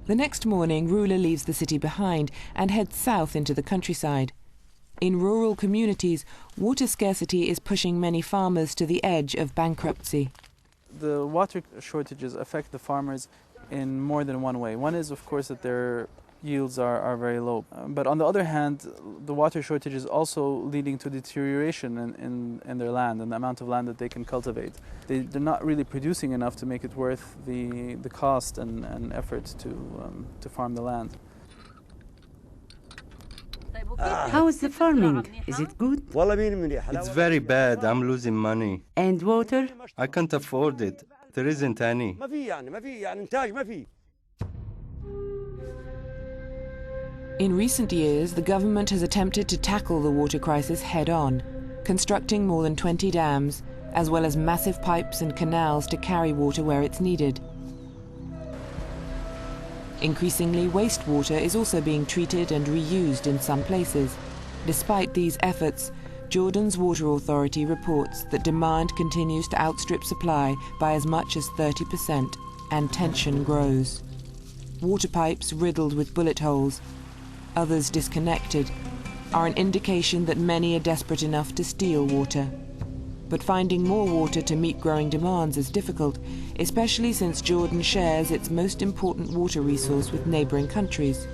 The next morning, Rula leaves the city behind and heads south into the countryside. In rural communities, water scarcity is pushing many farmers to the edge of bankruptcy. The water shortages affect the farmers in more than one way. One is, of course, that their yields are very low. But on the other hand, the water shortage is also leading to deterioration in their land and the amount of land that they can cultivate. They're not really producing enough to make it worth the cost and effort to farm the land. How is the farming? Is it good? It's very bad. I'm losing money. And water? I can't afford it. There isn't any. In recent years, the government has attempted to tackle the water crisis head-on, constructing more than 20 dams, as well as massive pipes and canals to carry water where it's needed. Increasingly, wastewater is also being treated and reused in some places. Despite these efforts, Jordan's Water Authority reports that demand continues to outstrip supply by as much as 30%, and tension grows. Water pipes riddled with bullet holes, others disconnected, are an indication that many are desperate enough to steal water. But finding more water to meet growing demands is difficult, especially since Jordan shares its most important water resource with neighboring countries.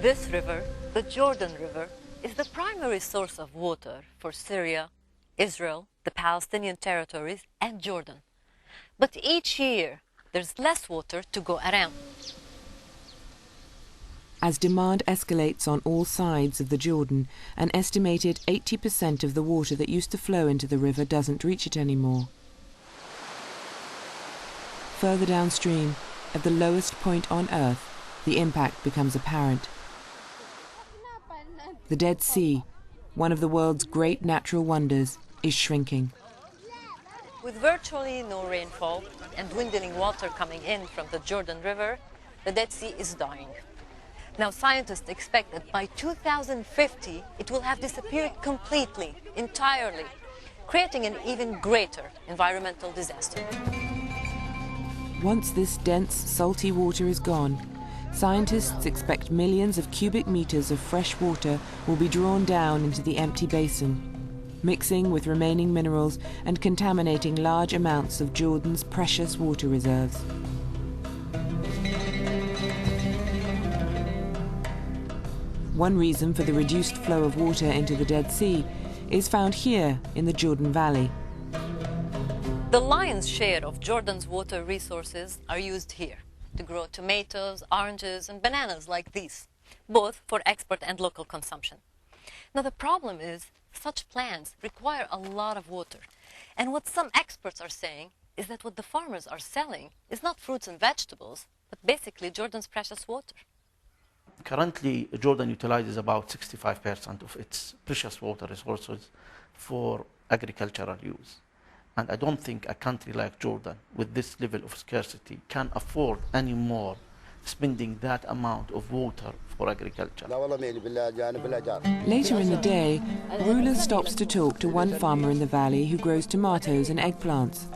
This river, the Jordan River, is the primary source of water for Syria, Israel, the Palestinian territories, and Jordan. But each year, there's less water to go around. As demand escalates on all sides of the Jordan, an estimated 80% of the water that used to flow into the river doesn't reach it anymore. Further downstream, at the lowest point on Earth, the impact becomes apparent. The Dead Sea, one of the world's great natural wonders, is shrinking. With virtually no rainfall and dwindling water coming in from the Jordan River, the Dead Sea is dying. Now, scientists expect that by 2050, it will have disappeared completely, entirely, creating an even greater environmental disaster. Once this dense, salty water is gone, scientists expect millions of cubic meters of fresh water will be drawn down into the empty basin, mixing with remaining minerals and contaminating large amounts of Jordan's precious water reserves. One reason for the reduced flow of water into the Dead Sea is found here in the Jordan Valley. The lion's share of Jordan's water resources are used here to grow tomatoes, oranges, and bananas like these, both for export and local consumption. Now, the problem is such plants require a lot of water. And what some experts are saying is that what the farmers are selling is not fruits and vegetables, but basically Jordan's precious water. Currently, Jordan utilizes about 65% of its precious water resources for agricultural use. And I don't think a country like Jordan, with this level of scarcity, can afford any more spending that amount of water for agriculture. Later in the day, Rula stops to talk to one farmer in the valley who grows tomatoes and eggplants.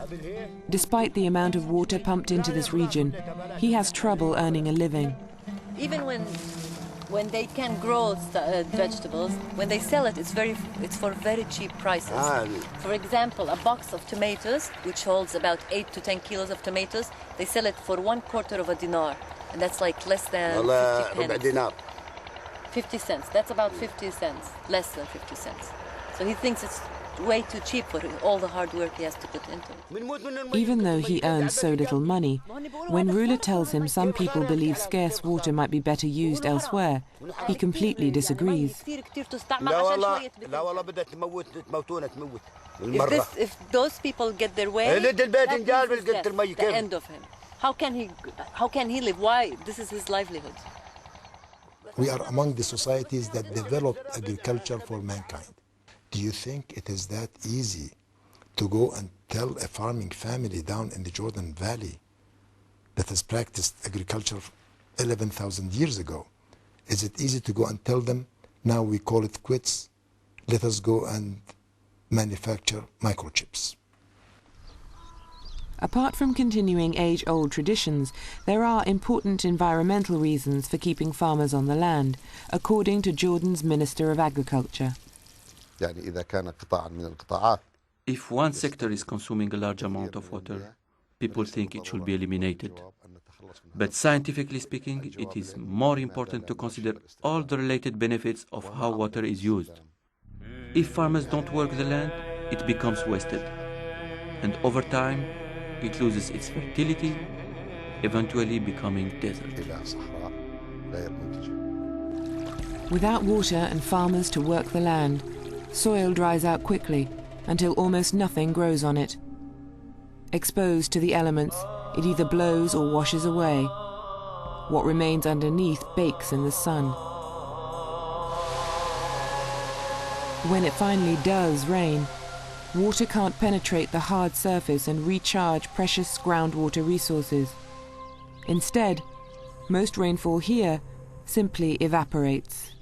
Despite the amount of water pumped into this region, he has trouble earning a living. Even when they can grow vegetables, when they sell it, it's for very cheap prices. For example, a box of tomatoes, which holds about 8 to 10 kilos of tomatoes, they sell it for 1/4 of a dinar, and that's like less than 50 pence. 50 cents. That's about 50 cents, less than 50 cents. So he thinks it's way too cheap for all the hard work he has to put into it. Even though he earns so little money, when Rula tells him some people believe scarce water might be better used elsewhere, he completely disagrees. If those people get their way, that's the end of him. How can he live? Why? This is his livelihood. We are among the societies that developed agriculture for mankind. Do you think it is that easy to go and tell a farming family down in the Jordan Valley that has practiced agriculture 11,000 years ago? Is it easy to go and tell them, now we call it quits, let us go and manufacture microchips? Apart from continuing age-old traditions, there are important environmental reasons for keeping farmers on the land, according to Jordan's Minister of Agriculture. If one sector is consuming a large amount of water, people think it should be eliminated. But scientifically speaking, it is more important to consider all the related benefits of how water is used. If farmers don't work the land, it becomes wasted. And over time, it loses its fertility, eventually becoming desert. Without water and farmers to work the land, soil dries out quickly until almost nothing grows on it. Exposed to the elements, it either blows or washes away. What remains underneath bakes in the sun. When it finally does rain, water can't penetrate the hard surface and recharge precious groundwater resources. Instead, most rainfall here simply evaporates.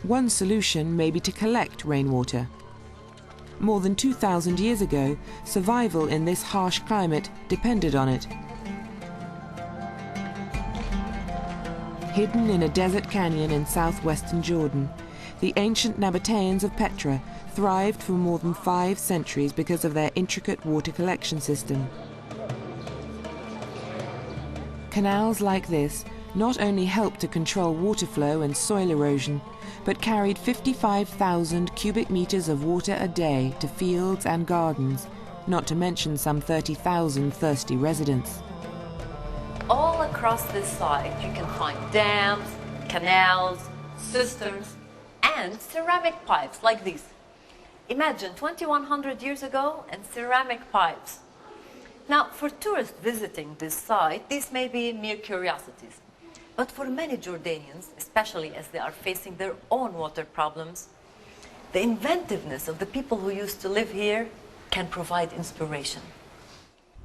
One solution may be to collect rainwater. More than 2,000 years ago, survival in this harsh climate depended on it. Hidden in a desert canyon in southwestern Jordan, the ancient Nabateans of Petra thrived for more than 5 centuries because of their intricate water collection system. Canals like this not only helped to control water flow and soil erosion, but carried 55,000 cubic meters of water a day to fields and gardens, not to mention some 30,000 thirsty residents. All across this site you can find dams, canals, cisterns, and ceramic pipes like these. Imagine 2,100 years ago and ceramic pipes. Now, for tourists visiting this site, these may be mere curiosities. But for many Jordanians, especially as they are facing their own water problems, the inventiveness of the people who used to live here can provide inspiration.